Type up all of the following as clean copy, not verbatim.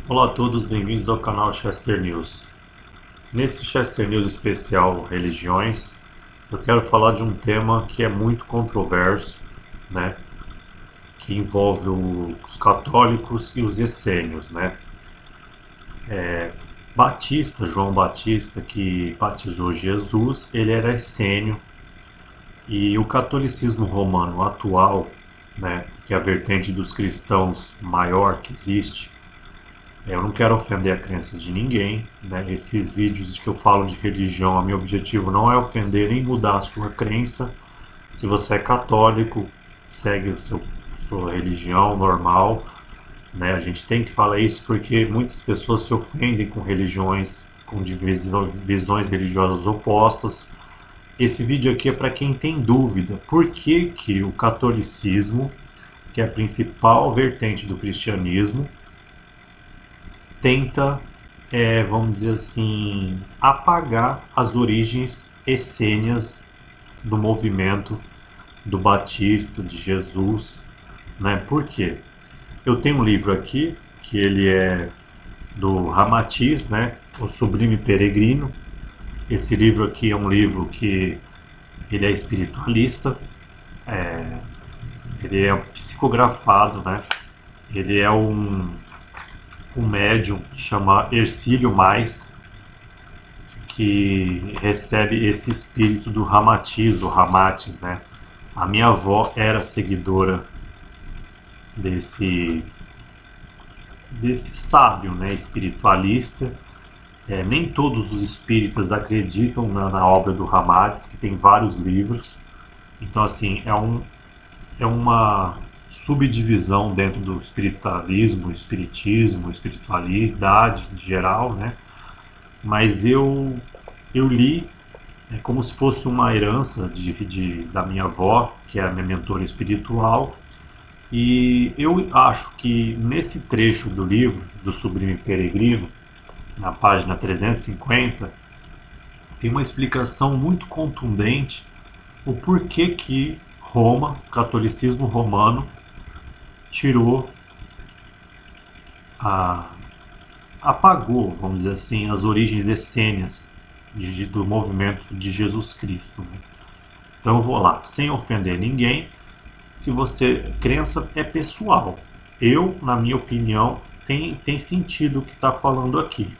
Olá a todos, bem-vindos ao canal Chester News. Nesse Chester News especial Religiões, eu quero falar de um tema que é muito controverso, né? Que envolve os católicos e os essênios, né? João Batista, que batizou Jesus, ele era essênio, e o catolicismo romano atual, né, que é a vertente dos cristãos maior que existe. Eu não quero ofender a crença de ninguém, né? Esses vídeos que eu falo de religião, meu objetivo não é ofender nem mudar a sua crença. Se você é católico, segue sua religião normal, né? A gente tem que falar isso porque muitas pessoas se ofendem com religiões, com visões religiosas opostas. Esse vídeo aqui é para quem tem dúvida. Por que que o catolicismo, que é a principal vertente do cristianismo, tenta, vamos dizer assim, apagar as origens essênias do movimento do Batista, de Jesus, né? Por quê? Eu tenho um livro aqui, que ele é do Ramatiz, né? O Sublime Peregrino. Esse livro aqui é um livro que ele é espiritualista, ele é psicografado, né? Ele é um médium que chama Hercílio Mais, que recebe esse espírito do Ramatiz, o Ramates, né? A minha avó era seguidora desse sábio, né, espiritualista. Nem todos os espíritas acreditam na obra do Ramates, que tem vários livros. Então, assim, é uma subdivisão dentro do espiritualismo, espiritismo, espiritualidade em geral, né? Mas eu li como se fosse uma herança da minha avó, que é a minha mentora espiritual, e eu acho que nesse trecho do livro, do Sublime Peregrino, na página 350, tem uma explicação muito contundente o porquê que Roma, o catolicismo romano, apagou, vamos dizer assim, as origens essênias do movimento de Jesus Cristo, né? Então eu vou lá, sem ofender ninguém. Se você, crença é pessoal. Eu, na minha opinião, tem sentido o que está falando aqui.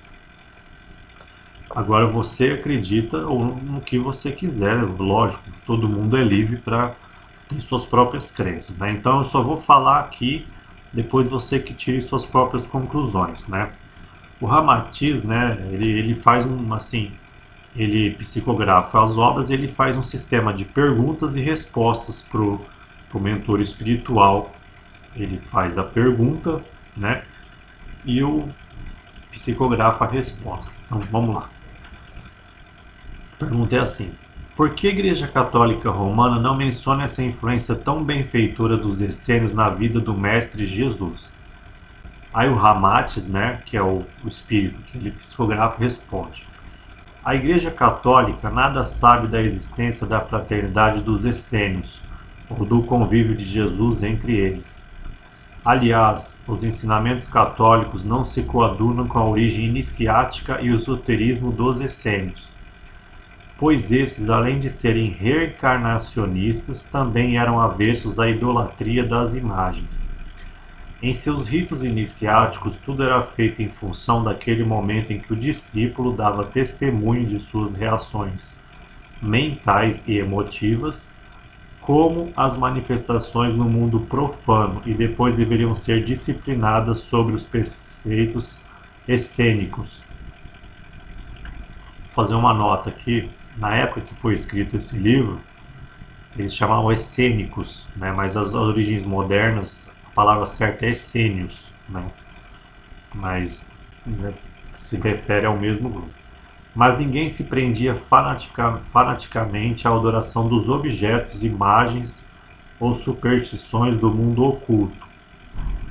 Agora você acredita no que você quiser, lógico, todo mundo é livre para ter suas próprias crenças, né? Então eu só vou falar aqui, depois você que tire suas próprias conclusões, né? O Ramatiz, né, ele faz ele psicografa as obras, ele faz um sistema de perguntas e respostas pro mentor espiritual. Ele faz a pergunta, né, e o psicografa a resposta. Então vamos lá. A pergunta é assim: por que a Igreja Católica Romana não menciona essa influência tão benfeitora dos essênios na vida do Mestre Jesus? Aí o Ramates, né, que é o espírito que ele psicografa, responde: a Igreja Católica nada sabe da existência da fraternidade dos essênios, ou do convívio de Jesus entre eles. Aliás, os ensinamentos católicos não se coadunam com a origem iniciática e o esoterismo dos essênios, pois esses, além de serem reencarnacionistas, também eram avessos à idolatria das imagens. Em seus ritos iniciáticos, tudo era feito em função daquele momento em que o discípulo dava testemunho de suas reações mentais e emotivas, como as manifestações no mundo profano, e depois deveriam ser disciplinadas sobre os preceitos essênicos. Vou fazer uma nota aqui. Na época que foi escrito esse livro, eles chamavam essênicos, né? Mas as origens modernas, a palavra certa é essênios, né? Mas, né, se refere ao mesmo grupo. Mas ninguém se prendia fanaticamente à adoração dos objetos, imagens ou superstições do mundo oculto.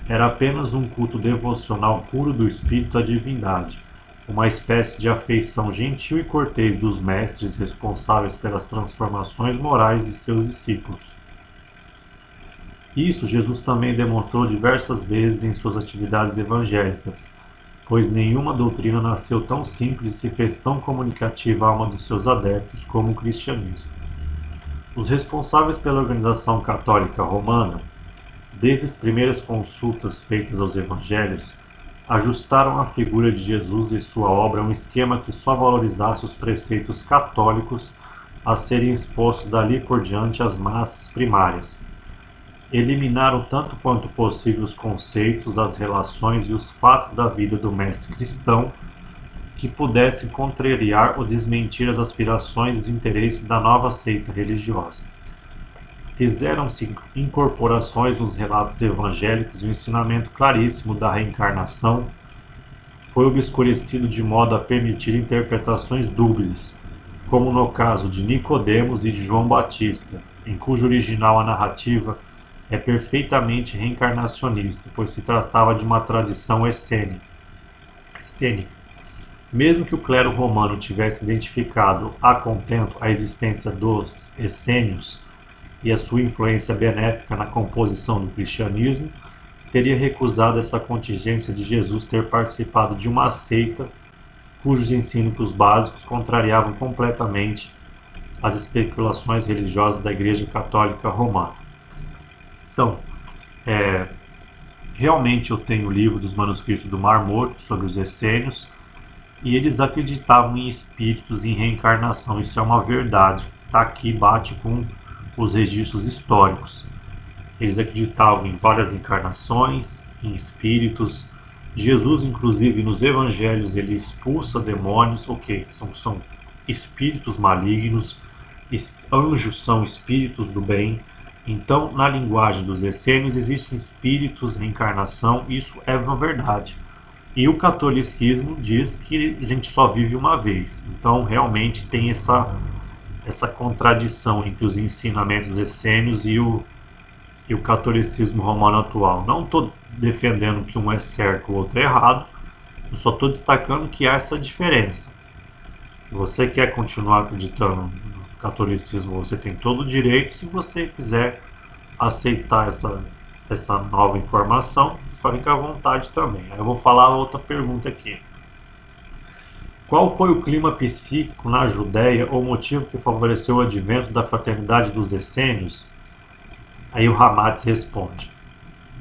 Era apenas um culto devocional puro do espírito à divindade, uma espécie de afeição gentil e cortês dos mestres responsáveis pelas transformações morais de seus discípulos. Isso Jesus também demonstrou diversas vezes em suas atividades evangélicas, pois nenhuma doutrina nasceu tão simples e se fez tão comunicativa à alma dos seus adeptos como o cristianismo. Os responsáveis pela organização católica romana, desde as primeiras consultas feitas aos evangelhos, ajustaram a figura de Jesus e sua obra a um esquema que só valorizasse os preceitos católicos a serem expostos dali por diante às massas primárias. Eliminaram tanto quanto possível os conceitos, as relações e os fatos da vida do mestre cristão que pudessem contrariar ou desmentir as aspirações e os interesses da nova seita religiosa. Fizeram-se incorporações nos relatos evangélicos e o ensinamento claríssimo da reencarnação foi obscurecido de modo a permitir interpretações dúbias, como no caso de Nicodemos e de João Batista, em cujo original a narrativa é perfeitamente reencarnacionista, pois se tratava de uma tradição essênica. Mesmo que o clero romano tivesse identificado a contento a existência dos essênios e a sua influência benéfica na composição do cristianismo, teria recusado essa contingência de Jesus ter participado de uma seita cujos ensinos básicos contrariavam completamente as especulações religiosas da Igreja Católica Romana. Então, realmente eu tenho o livro dos manuscritos do Mar Morto sobre os essênios, e eles acreditavam em espíritos, em reencarnação. Isso é uma verdade, está aqui, bate com os registros históricos. Eles acreditavam em várias encarnações, em espíritos. Jesus, inclusive, nos evangelhos, ele expulsa demônios, são espíritos malignos, anjos são espíritos do bem. Então, na linguagem dos essênios, existem espíritos, reencarnação, isso é uma verdade. E o catolicismo diz que a gente só vive uma vez. Então, realmente tem essa contradição entre os ensinamentos essênios e o catolicismo romano atual. Não estou defendendo que um é certo e o outro é errado, eu só estou destacando que há essa diferença. Se você quer continuar acreditando no catolicismo, você tem todo o direito. Se você quiser aceitar essa nova informação, fica à vontade também. Aí eu vou falar outra pergunta aqui. Qual foi o clima psíquico na Judéia ou motivo que favoreceu o advento da fraternidade dos essênios? Aí o Hamadz responde: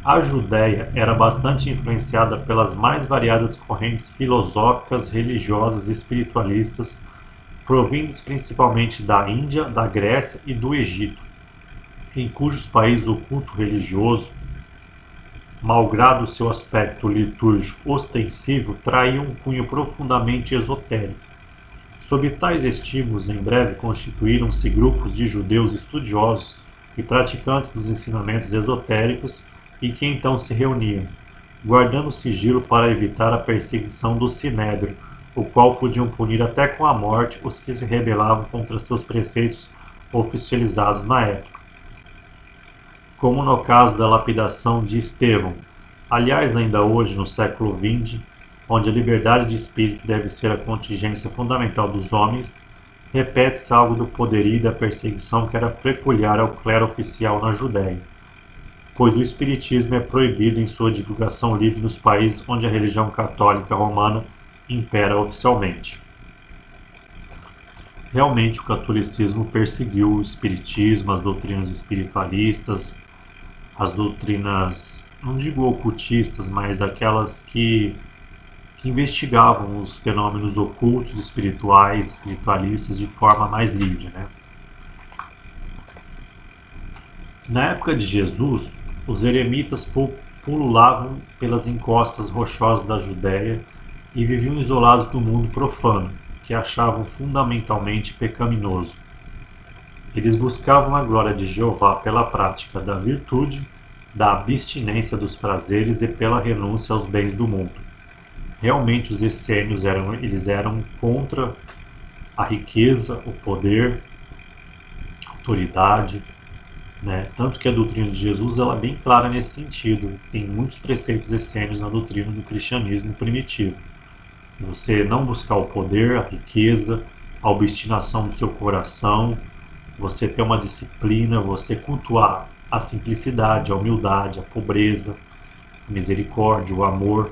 a Judéia era bastante influenciada pelas mais variadas correntes filosóficas, religiosas e espiritualistas, provindas principalmente da Índia, da Grécia e do Egito, em cujos países o culto religioso, malgrado seu aspecto litúrgico ostensivo, traía um cunho profundamente esotérico. Sob tais estímulos, em breve constituíram-se grupos de judeus estudiosos e praticantes dos ensinamentos esotéricos e que então se reuniam, guardando sigilo para evitar a perseguição do Sinédrio, o qual podiam punir até com a morte os que se rebelavam contra seus preceitos oficializados na época, como no caso da lapidação de Estevão. Aliás, ainda hoje, no século XX, onde a liberdade de espírito deve ser a contingência fundamental dos homens, repete-se algo do poderio e da perseguição que era peculiar ao clero oficial na Judéia, pois o espiritismo é proibido em sua divulgação livre nos países onde a religião católica romana impera oficialmente. Realmente o catolicismo perseguiu o espiritismo, as doutrinas espiritualistas, as doutrinas, não digo ocultistas, mas aquelas que investigavam os fenômenos ocultos, espirituais, espiritualistas de forma mais livre, né? Na época de Jesus, os eremitas pululavam pelas encostas rochosas da Judéia e viviam isolados do mundo profano, que achavam fundamentalmente pecaminoso. Eles buscavam a glória de Jeová pela prática da virtude, da abstinência dos prazeres e pela renúncia aos bens do mundo. Realmente os essênios eram contra a riqueza, o poder, a autoridade, né? Tanto que a doutrina de Jesus ela é bem clara nesse sentido. Tem muitos preceitos essênios na doutrina do cristianismo primitivo. Você não buscar o poder, a riqueza, a obstinação do seu coração, você ter uma disciplina, você cultuar a simplicidade, a humildade, a pobreza, a misericórdia, o amor.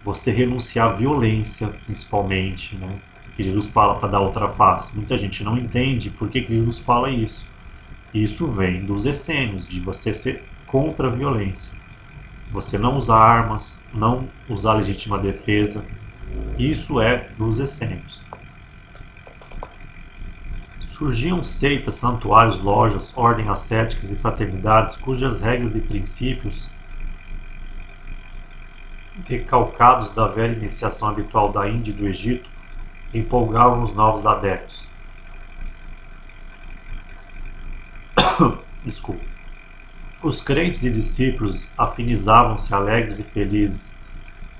você renunciar à violência, principalmente, né? Que Jesus fala para dar outra face. Muita gente não entende por que Jesus fala isso. Isso vem dos essênios, de você ser contra a violência. Você não usar armas, não usar legítima defesa. Isso é dos essênios. Surgiam seitas, santuários, lojas, ordens ascéticas e fraternidades cujas regras e princípios, decalcados da velha iniciação habitual da Índia e do Egito, empolgavam os novos adeptos. Desculpa. Os crentes e discípulos afinizavam-se alegres e felizes,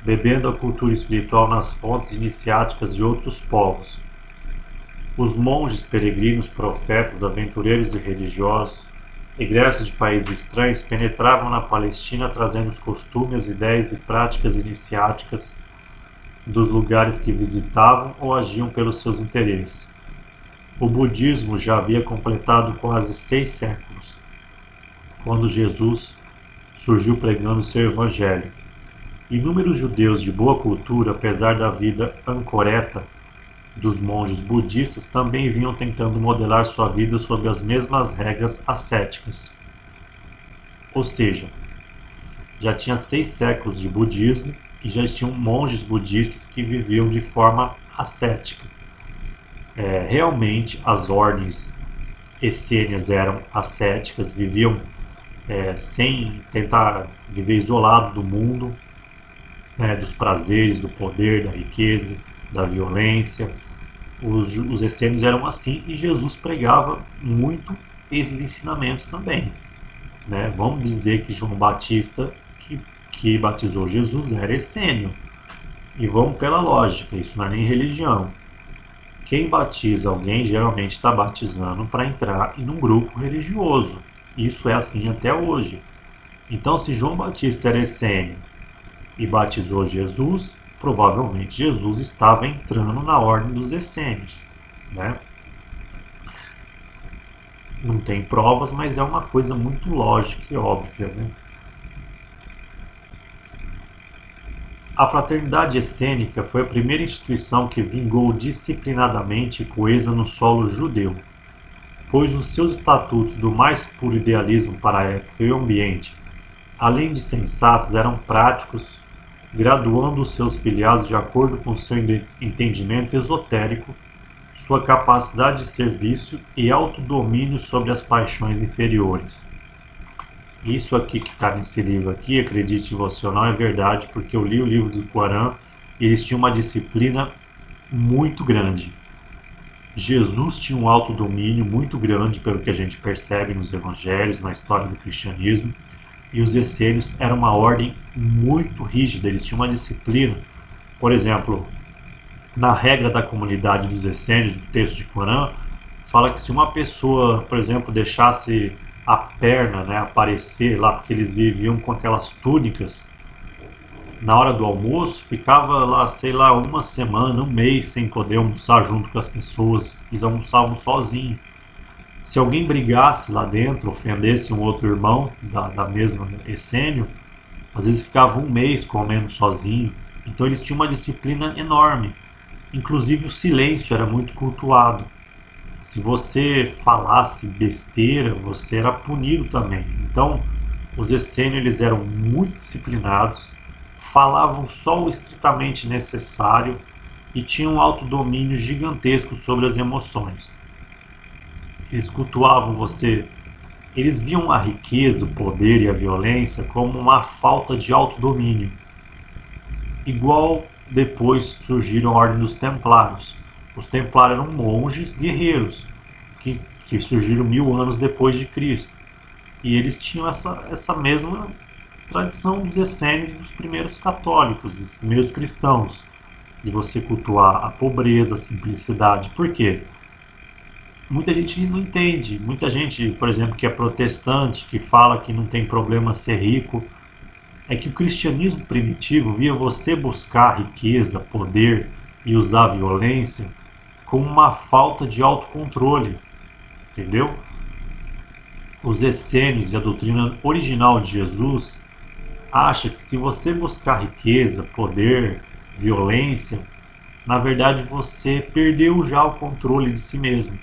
bebendo a cultura espiritual nas fontes iniciáticas de outros povos. Os monges, peregrinos, profetas, aventureiros e religiosos, egressos de países estranhos, penetravam na Palestina trazendo os costumes, ideias e práticas iniciáticas dos lugares que visitavam ou agiam pelos seus interesses. O budismo já havia completado quase 6 séculos, quando Jesus surgiu pregando seu evangelho. Inúmeros judeus de boa cultura, apesar da vida ancoreta dos monges budistas, também vinham tentando modelar sua vida sob as mesmas regras ascéticas. Ou seja, já tinha 6 séculos de budismo e já tinham monges budistas que viviam de forma ascética. Realmente as ordens essênias eram ascéticas, viviam sem tentar viver isolado do mundo, dos prazeres, do poder, da riqueza, da violência. Os essênios eram assim e Jesus pregava muito esses ensinamentos também, né? Vamos dizer que João Batista, que batizou Jesus, era essênio. E vamos pela lógica, isso não é nem religião. Quem batiza alguém geralmente está batizando para entrar em um grupo religioso. Isso é assim até hoje. Então, se João Batista era essênio e batizou Jesus, provavelmente Jesus estava entrando na ordem dos essênios, né? Não tem provas, mas é uma coisa muito lógica e óbvia, né? A fraternidade essênica foi a primeira instituição que vingou disciplinadamente e coesa no solo judeu, pois os seus estatutos do mais puro idealismo para a época e o ambiente, além de sensatos, eram práticos, graduando os seus filiados de acordo com seu entendimento esotérico, sua capacidade de serviço e autodomínio sobre as paixões inferiores. Isso aqui que está nesse livro aqui, acredite você ou não, é verdade, porque eu li o livro do Corão e eles tinham uma disciplina muito grande. Jesus tinha um autodomínio muito grande, pelo que a gente percebe nos evangelhos, na história do cristianismo, e os essênios eram uma ordem muito rígida, eles tinham uma disciplina. Por exemplo, na regra da comunidade dos essênios, do texto de Corão, fala que se uma pessoa, por exemplo, deixasse a perna, né, aparecer lá, porque eles viviam com aquelas túnicas, na hora do almoço, ficava lá, sei lá, uma semana, um mês sem poder almoçar junto com as pessoas, eles almoçavam sozinhos. Se alguém brigasse lá dentro, ofendesse um outro irmão da mesma essênio, às vezes ficava um mês comendo sozinho. Então eles tinham uma disciplina enorme. Inclusive o silêncio era muito cultuado. Se você falasse besteira, você era punido também. Então os essênios eles eram muito disciplinados, falavam só o estritamente necessário e tinham um autodomínio gigantesco sobre as emoções. Eles cultuavam você, eles viam a riqueza, o poder e a violência como uma falta de autodomínio. Igual depois surgiram a Ordem dos Templários. Os Templários eram monges guerreiros que surgiram 1000 anos depois de Cristo. E eles tinham essa mesma tradição dos essênios, dos primeiros católicos, dos primeiros cristãos, de você cultuar a pobreza, a simplicidade. Por quê? Muita gente não entende. Muita gente, por exemplo, que é protestante, que fala que não tem problema ser rico, é que o cristianismo primitivo via você buscar riqueza, poder e usar violência como uma falta de autocontrole, entendeu? Os essênios e a doutrina original de Jesus acha que se você buscar riqueza, poder, violência, na verdade você perdeu já o controle de si mesmo.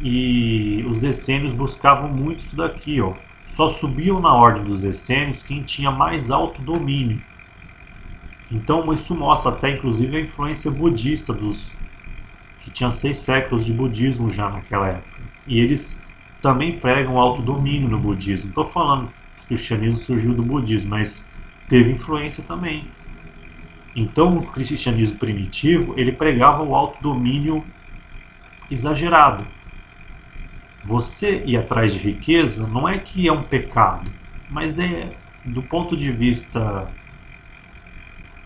E os essênios buscavam muito isso daqui, ó. Só subiam na ordem dos essênios quem tinha mais alto domínio. Então isso mostra até inclusive a influência budista dos que tinha 6 séculos de budismo já naquela época. E eles também pregam autodomínio no budismo. Não estou falando que o cristianismo surgiu do budismo, mas teve influência também. Então o cristianismo primitivo ele pregava o autodomínio exagerado. Você ir atrás de riqueza não é que é um pecado, mas é do ponto de vista.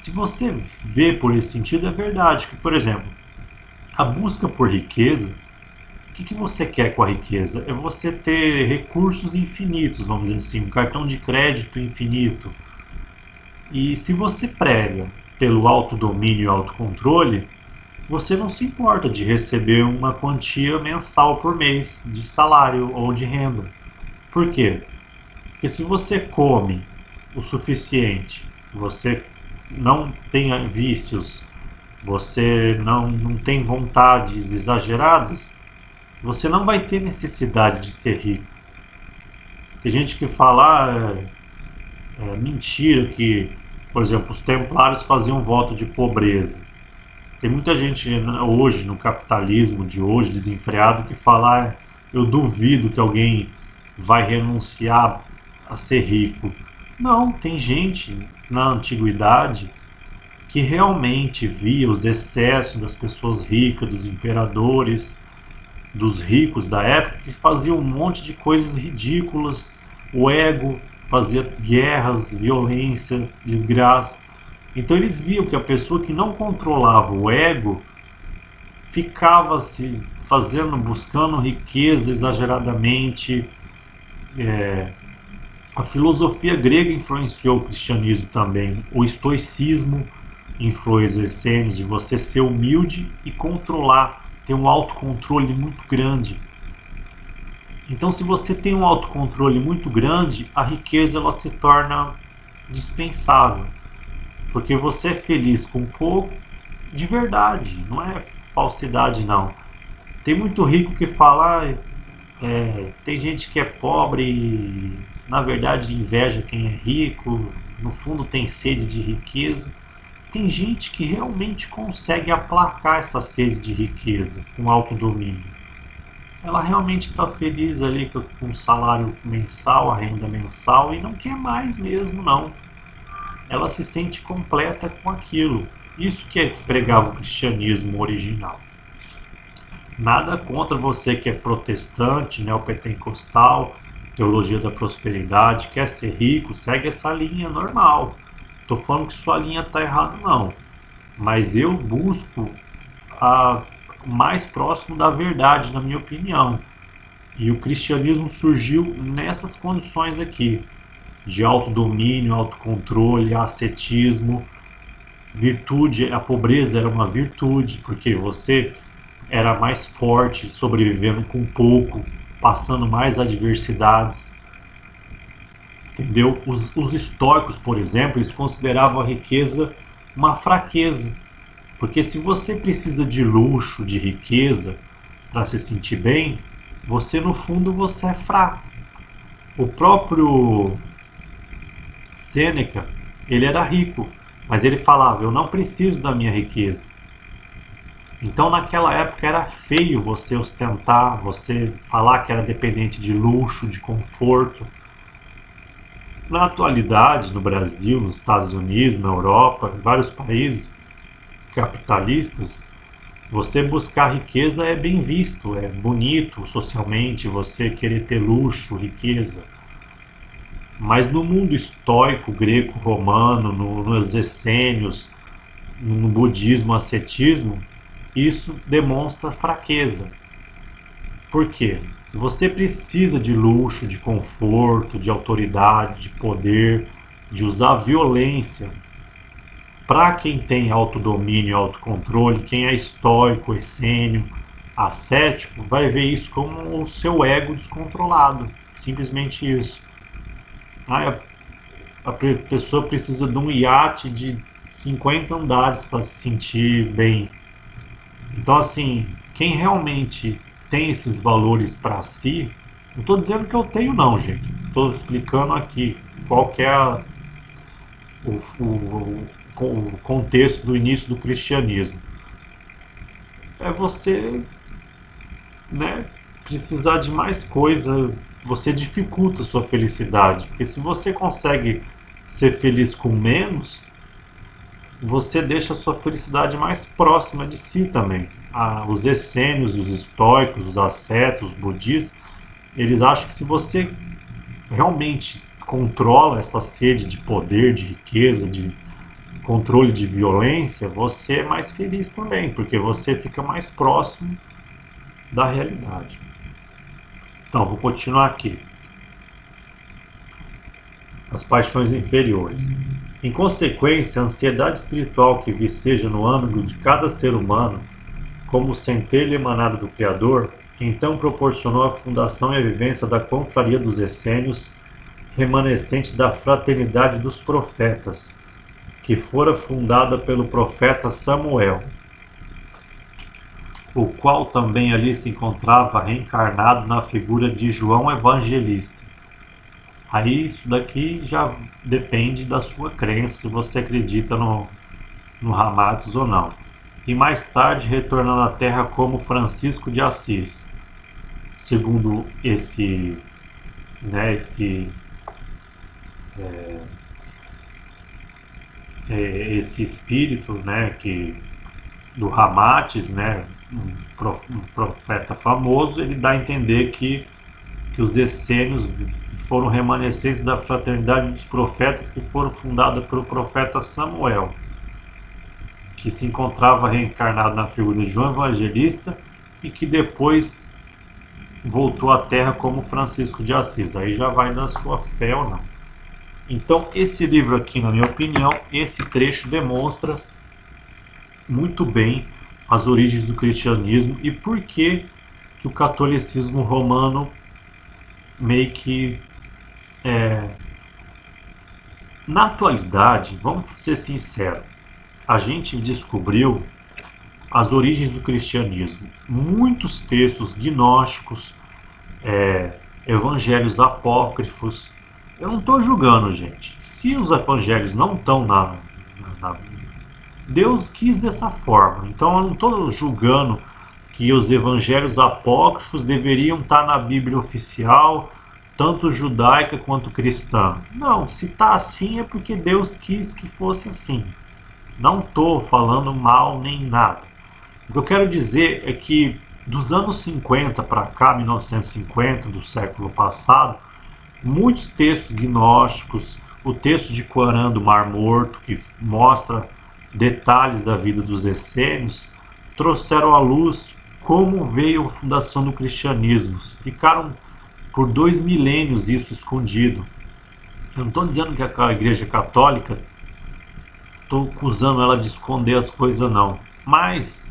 Se você vê por esse sentido, é verdade que, por exemplo, a busca por riqueza, o que você quer com a riqueza? É você ter recursos infinitos, vamos dizer assim, um cartão de crédito infinito. E se você prega pelo autodomínio e autocontrole, você não se importa de receber uma quantia mensal por mês de salário ou de renda. Por quê? Porque se você come o suficiente, você não tem vícios, você não tem vontades exageradas, você não vai ter necessidade de ser rico. Tem gente que fala, é mentira que, por exemplo, os templários faziam voto de pobreza. Tem muita gente hoje, no capitalismo de hoje, desenfreado, que fala, eu duvido que alguém vai renunciar a ser rico. Não, tem gente na antiguidade que realmente via os excessos das pessoas ricas, dos imperadores, dos ricos da época, que faziam um monte de coisas ridículas, o ego fazia guerras, violência, desgraça. Então eles viam que a pessoa que não controlava o ego ficava se fazendo, buscando riqueza exageradamente. A filosofia grega influenciou o cristianismo também. O estoicismo influenciou os essênios, de você ser humilde e controlar, ter um autocontrole muito grande. Então, se você tem um autocontrole muito grande, a riqueza ela se torna dispensável. Porque você é feliz com pouco de verdade, não é falsidade não. Tem muito rico que fala, tem gente que é pobre e na verdade inveja quem é rico, no fundo tem sede de riqueza. Tem gente que realmente consegue aplacar essa sede de riqueza com autodomínio. Ela realmente está feliz ali com o salário mensal, a renda mensal e não quer mais mesmo não. Ela se sente completa com aquilo. Isso que pregava o cristianismo original. Nada contra você que é protestante, neopentecostal, teologia da prosperidade, quer ser rico, segue essa linha normal. Estou falando que sua linha está errada, não. Mas eu busco o mais próximo da verdade, na minha opinião. E o cristianismo surgiu nessas condições aqui, de autodomínio, autocontrole, ascetismo, virtude. A pobreza era uma virtude, porque você era mais forte, sobrevivendo com pouco, passando mais adversidades. Entendeu? Os estoicos, por exemplo, eles consideravam a riqueza uma fraqueza. Porque se você precisa de luxo, de riqueza, para se sentir bem, você no fundo você é fraco. O próprio Sêneca, ele era rico, mas ele falava, eu não preciso da minha riqueza. Então naquela época era feio você ostentar, você falar que era dependente de luxo, de conforto. Na atualidade, no Brasil, nos Estados Unidos, na Europa, em vários países capitalistas, você buscar riqueza é bem visto, é bonito socialmente, você querer ter luxo, riqueza. Mas no mundo estoico, greco-romano, nos essênios, no budismo, ascetismo, isso demonstra fraqueza. Por quê? Se você precisa de luxo, de conforto, de autoridade, de poder, de usar violência, para quem tem autodomínio e autocontrole, quem é estoico, essênio, ascético, vai ver isso como o seu ego descontrolado. Simplesmente isso. pessoa precisa de um iate de 50 andares para se sentir bem. Então, assim, quem realmente tem esses valores para si, não estou dizendo que eu tenho, não, gente. Estou explicando aqui qual que é o contexto do início do cristianismo. É você, né, precisar de mais coisa, você dificulta a sua felicidade. Porque se você consegue ser feliz com menos, você deixa a sua felicidade mais próxima de si também. Os essênios, os estoicos, os ascetas, os budistas, eles acham que se você realmente controla essa sede de poder, de riqueza, de controle de violência, você é mais feliz também, porque você fica mais próximo da realidade. Então, vou continuar aqui. As paixões inferiores. Em consequência, a ansiedade espiritual que viceja no âmago de cada ser humano, como centelha emanada do Criador, então proporcionou a fundação e a vivência da confraria dos essênios, remanescente da fraternidade dos profetas, que fora fundada pelo profeta Samuel, o qual também ali se encontrava reencarnado na figura de João Evangelista. Aí isso daqui já depende da sua crença, se você acredita no Ramazes ou não. E mais tarde retornando à Terra como Francisco de Assis, segundo esse espírito, né, que do Ramazes, né, um profeta famoso, ele dá a entender que os essênios foram remanescentes da fraternidade dos profetas que foram fundados pelo profeta Samuel, que se encontrava reencarnado na figura de João Evangelista e que depois voltou à Terra como Francisco de Assis. Aí já vai da sua fé ou não. Então, esse livro aqui, na minha opinião, esse trecho demonstra muito bem as origens do cristianismo e por que o catolicismo romano meio que na atualidade, vamos ser sinceros, a gente descobriu as origens do cristianismo. Muitos textos gnósticos, evangelhos apócrifos. Eu não estou julgando, gente. Se os evangelhos não estão na Deus quis dessa forma. Então eu não estou julgando que os evangelhos apócrifos deveriam estar na Bíblia oficial, tanto judaica quanto cristã. Não, se está assim é porque Deus quis que fosse assim. Não estou falando mal nem nada. O que eu quero dizer é que dos anos 50 para cá, 1950, do século passado, muitos textos gnósticos, o texto de Corã do Mar Morto, que mostra detalhes da vida dos essênios, trouxeram à luz como veio a fundação do cristianismo. Ficaram por 2 milênios isso escondido. Eu não estou dizendo que a Igreja Católica, estou acusando ela de esconder as coisas, não. Mas,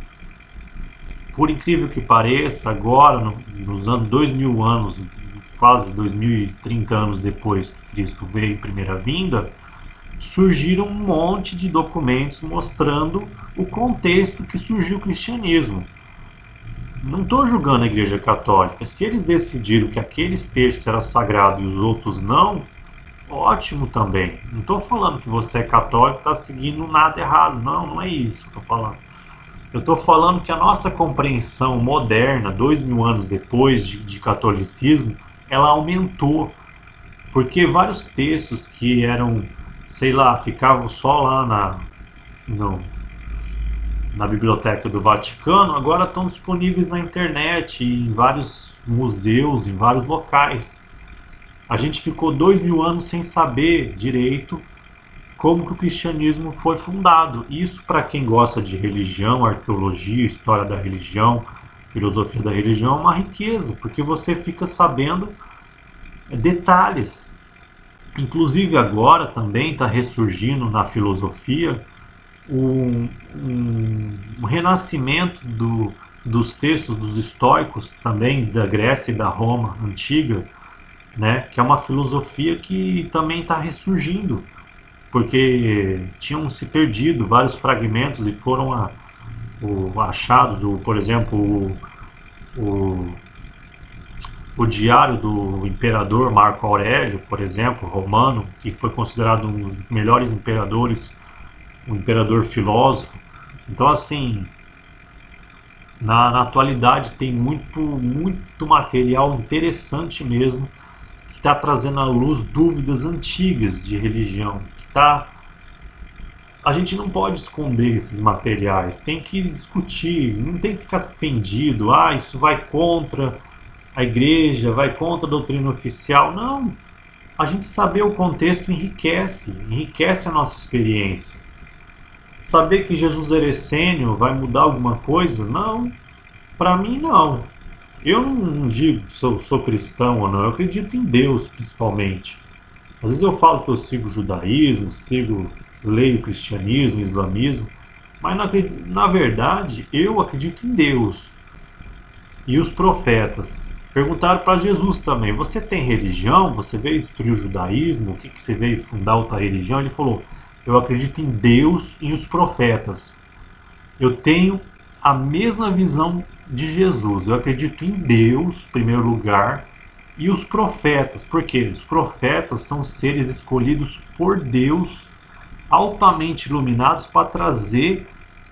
por incrível que pareça, agora, nos anos 2000 anos, quase 2030 anos depois que Cristo veio em primeira vinda, surgiram um monte de documentos mostrando o contexto que surgiu o cristianismo. Não estou julgando a Igreja Católica. Se eles decidiram que aqueles textos eram sagrados e os outros não, ótimo também. Não estou falando que você é católico e está seguindo nada errado. Não, não é isso que eu estou falando. Eu estou falando que a nossa compreensão moderna, 2000 anos depois de catolicismo, ela aumentou. Porque vários textos que eram, sei lá, ficavam só lá na biblioteca do Vaticano, agora estão disponíveis na internet, em vários museus, em vários locais. A gente ficou 2000 anos sem saber direito como que o cristianismo foi fundado. Isso, para quem gosta de religião, arqueologia, história da religião, filosofia da religião, é uma riqueza, porque você fica sabendo detalhes. Inclusive agora também está ressurgindo na filosofia um renascimento dos textos dos estoicos, também da Grécia e da Roma antiga, né? Que é uma filosofia que também está ressurgindo, porque tinham se perdido vários fragmentos e foram achados, por exemplo, o, o diário do imperador Marco Aurélio, por exemplo, romano, que foi considerado um dos melhores imperadores, um imperador filósofo. Então, assim, na atualidade tem muito material interessante mesmo, que está trazendo à luz dúvidas antigas de religião, que tá. A gente não pode esconder esses materiais, tem que discutir, não tem que ficar ofendido, isso vai contra a igreja, vai contra a doutrina oficial. Não, a gente saber o contexto enriquece a nossa experiência. Saber que Jesus era essênio vai mudar alguma coisa? Não, para mim não. Eu não digo que sou cristão ou não, eu acredito em Deus principalmente. Às vezes eu falo que eu sigo o judaísmo, leio o cristianismo, o islamismo, mas na verdade eu acredito em Deus e os profetas. Perguntaram para Jesus também: você tem religião? Você veio destruir o judaísmo? O que você veio fundar outra religião? Ele falou: eu acredito em Deus e os profetas. Eu tenho a mesma visão de Jesus. Eu acredito em Deus, em primeiro lugar, e os profetas. Porque os profetas são seres escolhidos por Deus, altamente iluminados para trazer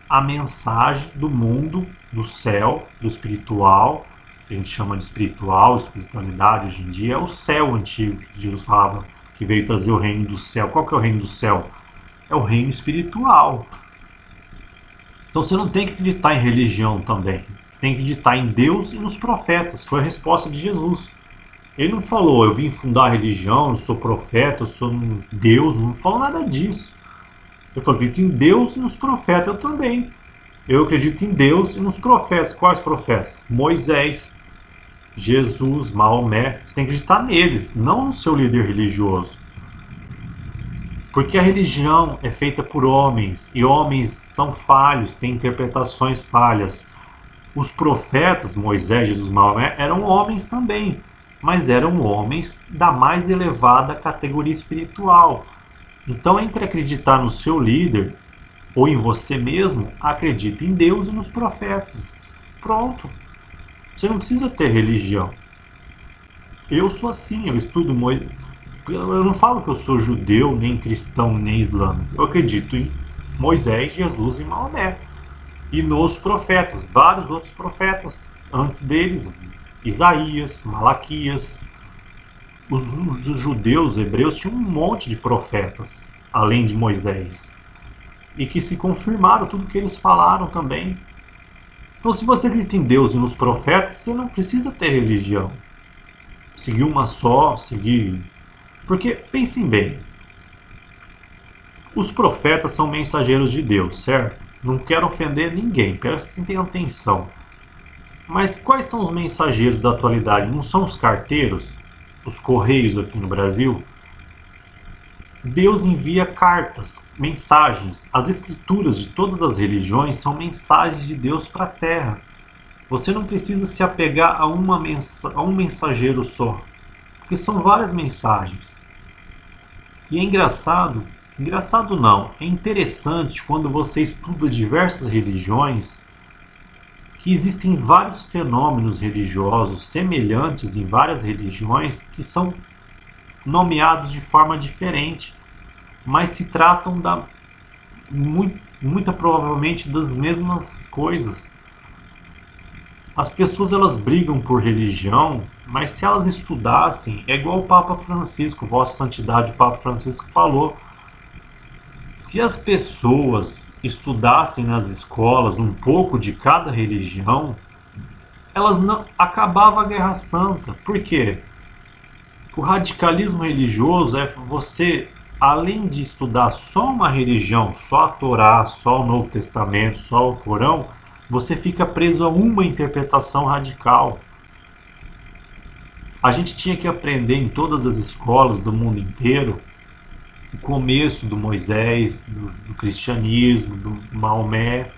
a mensagem do mundo, do céu, do espiritual, que a gente chama de espiritualidade hoje em dia, é o céu antigo que Jesus falava, que veio trazer o reino do céu. Qual que é o reino do céu? É o reino espiritual. Então você não tem que acreditar em religião também. Você tem que acreditar em Deus e nos profetas. Foi a resposta de Jesus. Ele não falou: eu vim fundar a religião, eu sou profeta, eu sou Deus. Não falou nada disso. Ele falou: acredito em Deus e nos profetas. Eu também. Eu acredito em Deus e nos profetas. Quais profetas? Moisés, Jesus, Maomé. Você tem que acreditar neles, não no seu líder religioso. Porque a religião é feita por homens, e homens são falhos, têm interpretações falhas. Os profetas, Moisés, Jesus, Maomé, eram homens também, mas eram homens da mais elevada categoria espiritual. Então, entre acreditar no seu líder ou em você mesmo, acredite em Deus e nos profetas. Pronto. Você não precisa ter religião. Eu sou assim, eu estudo Moisés. Eu não falo que eu sou judeu, nem cristão, nem islâmico. Eu acredito em Moisés, Jesus e Maomé. E nos profetas, vários outros profetas antes deles. Isaías, Malaquias. Os judeus, hebreus, tinham um monte de profetas, além de Moisés. E que se confirmaram tudo que eles falaram também. Então, se você acredita em Deus e nos profetas, você não precisa ter religião. Seguir uma só, seguir... Porque, pensem bem, os profetas são mensageiros de Deus, certo? Não quero ofender ninguém, prestem atenção. Mas quais são os mensageiros da atualidade? Não são os carteiros? Os correios aqui no Brasil? Deus envia cartas, mensagens. As escrituras de todas as religiões são mensagens de Deus para a Terra. Você não precisa se apegar a um mensageiro só, porque são várias mensagens. E é engraçado não, é interessante quando você estuda diversas religiões, que existem vários fenômenos religiosos semelhantes em várias religiões que são nomeados de forma diferente, mas se tratam muito provavelmente das mesmas coisas. As pessoas elas brigam por religião, mas se elas estudassem, é igual o Papa Francisco, Vossa Santidade, o Papa Francisco falou. Se as pessoas estudassem nas escolas um pouco de cada religião, elas não acabava a Guerra Santa. Por quê? O radicalismo religioso é você, além de estudar só uma religião, só a Torá, só o Novo Testamento, só o Corão, você fica preso a uma interpretação radical. A gente tinha que aprender em todas as escolas do mundo inteiro o começo do Moisés, do cristianismo, do Maomé.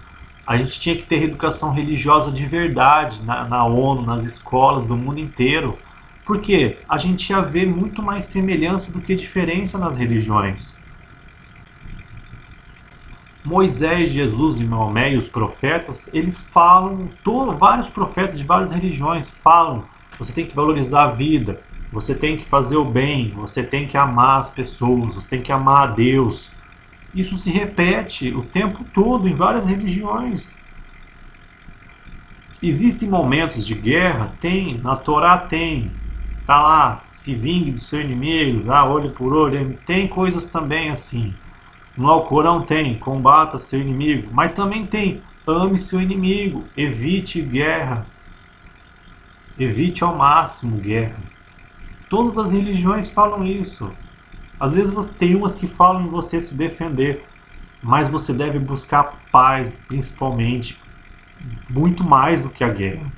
A gente tinha que ter educação religiosa de verdade na ONU, nas escolas do mundo inteiro, Porque a gente ia ver muito mais semelhança do que diferença nas religiões. Moisés, Jesus e Maomé e os profetas, eles falam, vários profetas de várias religiões falam, você tem que valorizar a vida, você tem que fazer o bem, você tem que amar as pessoas, você tem que amar a Deus. Isso se repete o tempo todo em várias religiões. Existem momentos de guerra? Tem, na Torá tem. Tá lá, se vingue do seu inimigo, olho por olho, tem coisas também assim. No Alcorão tem, combata seu inimigo, mas também tem, ame seu inimigo, evite guerra, evite ao máximo guerra. Todas as religiões falam isso. Às vezes você tem umas que falam em você se defender, mas você deve buscar paz, principalmente, muito mais do que a guerra.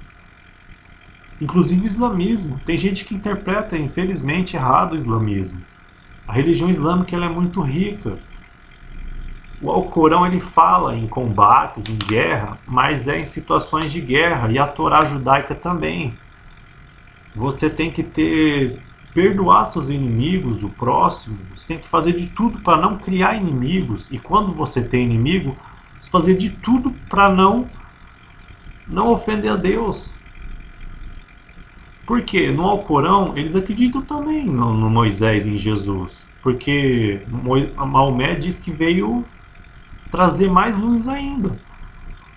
Inclusive o islamismo. Tem gente que interpreta, infelizmente, errado o islamismo. A religião islâmica ela é muito rica. O Alcorão ele fala em combates, em guerra, mas é em situações de guerra, e a Torá judaica também. Você tem que perdoar seus inimigos, o próximo, você tem que fazer de tudo para não criar inimigos, e quando você tem inimigo, você fazer de tudo para não ofender a Deus. Porque no Alcorão eles acreditam também no Moisés e em Jesus, porque Maomé diz que veio trazer mais luz ainda.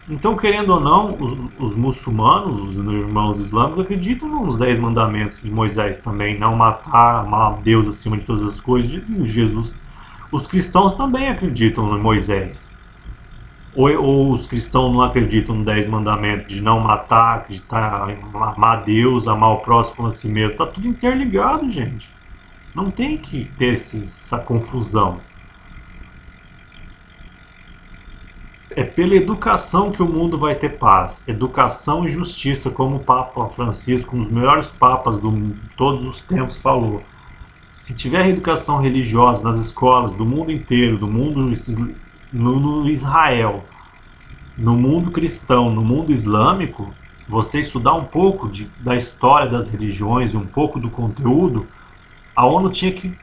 Então, querendo ou não, os muçulmanos, os irmãos islâmicos, acreditam nos 10 mandamentos de Moisés também, não matar, amar a Deus acima de todas as coisas, de Jesus. Os cristãos também acreditam em Moisés. Ou os cristãos não acreditam nos 10 mandamentos de não matar, acreditar, amar a Deus, amar o próximo como a si mesmo. Está tudo interligado, gente. Não tem que ter essa confusão. É pela educação que o mundo vai ter paz. Educação e justiça, como o Papa Francisco, um dos melhores papas de todos os tempos, falou. Se tiver educação religiosa nas escolas do mundo inteiro, do mundo no Israel, no mundo cristão, no mundo islâmico, você estudar um pouco da história das religiões e um pouco do conteúdo, a ONU tinha que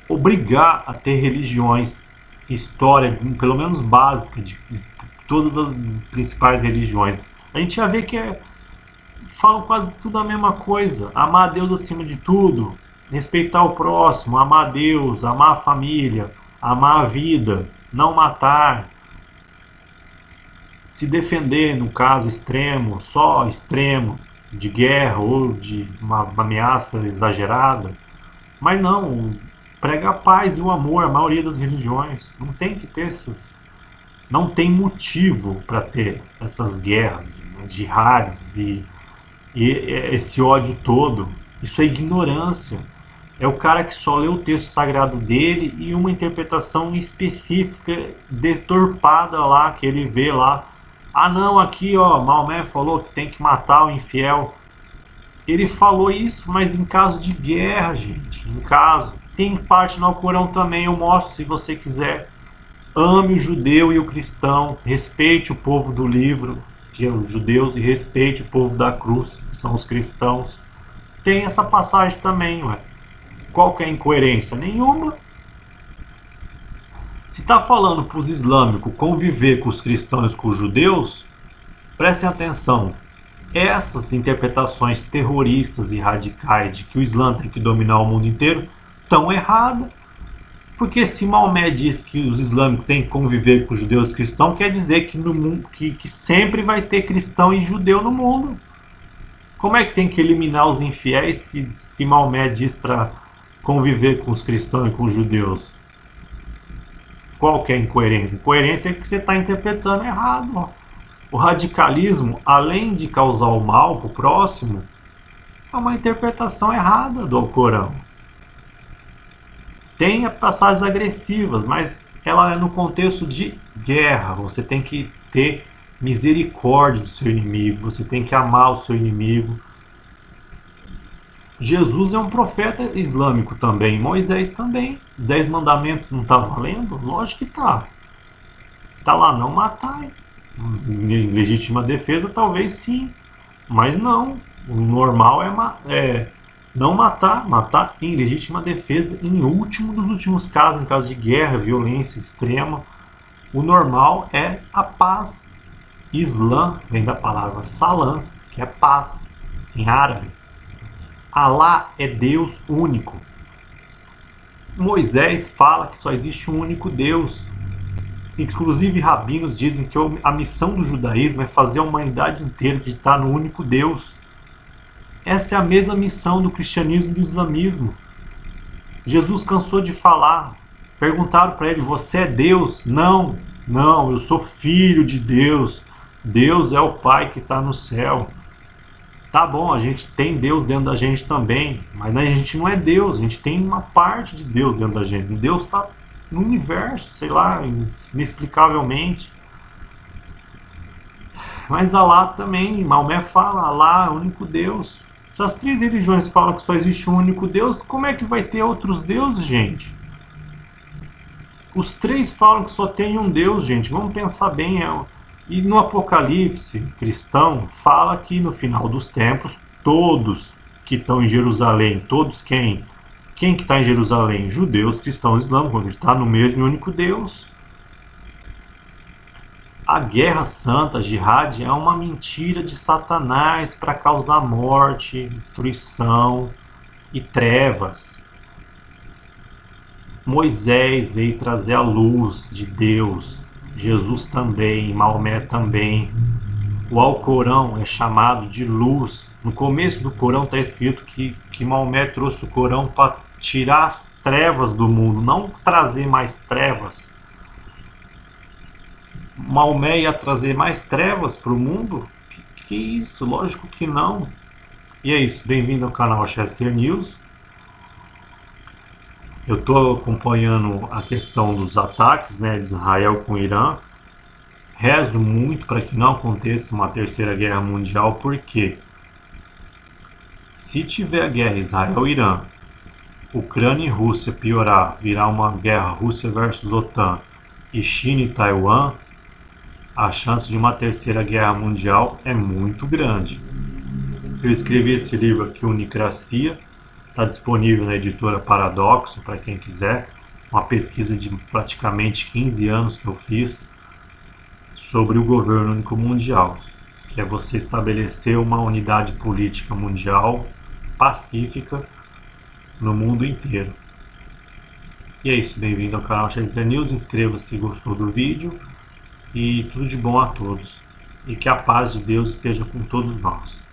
obrigar a ter religiões, história, pelo menos básica, de todas as principais religiões. A gente já vê que falam quase tudo a mesma coisa. Amar a Deus acima de tudo, respeitar o próximo, amar a Deus, amar a família, amar a vida, não matar, se defender no caso extremo, só extremo, de guerra ou de uma ameaça exagerada. Mas não, prega a paz e o amor, a maioria das religiões. Não tem que ter não tem motivo para ter essas guerras, jihads e esse ódio todo. Isso é ignorância. É o cara que só lê o texto sagrado dele e uma interpretação específica, deturpada lá, que ele vê lá. Ah não, aqui ó, Maomé falou que tem que matar o infiel. Ele falou isso, mas em caso de guerra, gente. Em caso. Tem parte no Alcorão também, eu mostro se você quiser. Ame o judeu e o cristão. Respeite o povo do livro, que é os judeus, e respeite o povo da cruz, que são os cristãos. Tem essa passagem também, ué. Qual que é a incoerência? Nenhuma. Se está falando para os islâmicos conviver com os cristãos e com os judeus, prestem atenção. Essas interpretações terroristas e radicais de que o Islã tem que dominar o mundo inteiro estão erradas. Porque se Maomé diz que os islâmicos têm que conviver com os judeus e cristãos, quer dizer que no mundo que sempre vai ter cristão e judeu no mundo. Como é que tem que eliminar os infiéis se Maomé diz para conviver com os cristãos e com os judeus? Qual que é a incoerência? Incoerência é que você está interpretando errado. Ó. O radicalismo, além de causar o mal para o próximo, é uma interpretação errada do Alcorão. Tem passagens agressivas, mas ela é no contexto de guerra. Você tem que ter misericórdia do seu inimigo, você tem que amar o seu inimigo. Jesus é um profeta islâmico também, Moisés também. 10 mandamentos não está valendo? Lógico que está. Está lá, não matar. Em legítima defesa, talvez sim, mas não. O normal é Não matar, matar em legítima defesa, em último dos últimos casos, em caso de guerra, violência extrema. O normal é a paz. Islã vem da palavra salam, que é paz, em árabe. Alá é Deus único. Moisés fala que só existe um único Deus. Inclusive, rabinos dizem que a missão do judaísmo é fazer a humanidade inteira acreditar no único Deus. Essa é a mesma missão do cristianismo e do islamismo. Jesus cansou de falar. Perguntaram para ele: você é Deus? Não, não, eu sou filho de Deus. Deus é o Pai que está no céu. Tá bom, a gente tem Deus dentro da gente também, mas a gente não é Deus, a gente tem uma parte de Deus dentro da gente. Deus está no universo, sei lá, inexplicavelmente. Mas Alá também, Maomé fala, Alá é o único Deus. Se as três religiões falam que só existe um único Deus, como é que vai ter outros deuses, gente? Os três falam que só tem um Deus, gente. Vamos pensar bem. E no Apocalipse cristão, fala que no final dos tempos, todos que estão em Jerusalém, todos quem que está em Jerusalém? Judeus, cristãos, islâmicos, quando está no mesmo e único Deus. A guerra santa, a jihad, é uma mentira de Satanás para causar morte, destruição e trevas. Moisés veio trazer a luz de Deus, Jesus também, Maomé também. O Alcorão é chamado de luz. No começo do Corão está escrito que Maomé trouxe o Corão para tirar as trevas do mundo, não trazer mais trevas. Maomé ia trazer mais trevas para o mundo? Que isso? Lógico que não. E é isso, bem-vindo ao canal Chester News. Eu estou acompanhando a questão dos ataques, né, de Israel com o Irã. Rezo muito para que não aconteça uma terceira guerra mundial, porque se tiver guerra Israel-Irã, Ucrânia e Rússia piorar, virar uma guerra Rússia versus OTAN e China e Taiwan, a chance de uma terceira guerra mundial é muito grande. Eu escrevi esse livro aqui, Unicracia. Está disponível na editora Paradoxo, para quem quiser. Uma pesquisa de praticamente 15 anos que eu fiz sobre o governo único mundial, que é você estabelecer uma unidade política mundial pacífica no mundo inteiro. E é isso, bem-vindo ao canal Chester News, inscreva-se se gostou do vídeo e tudo de bom a todos. E que a paz de Deus esteja com todos nós.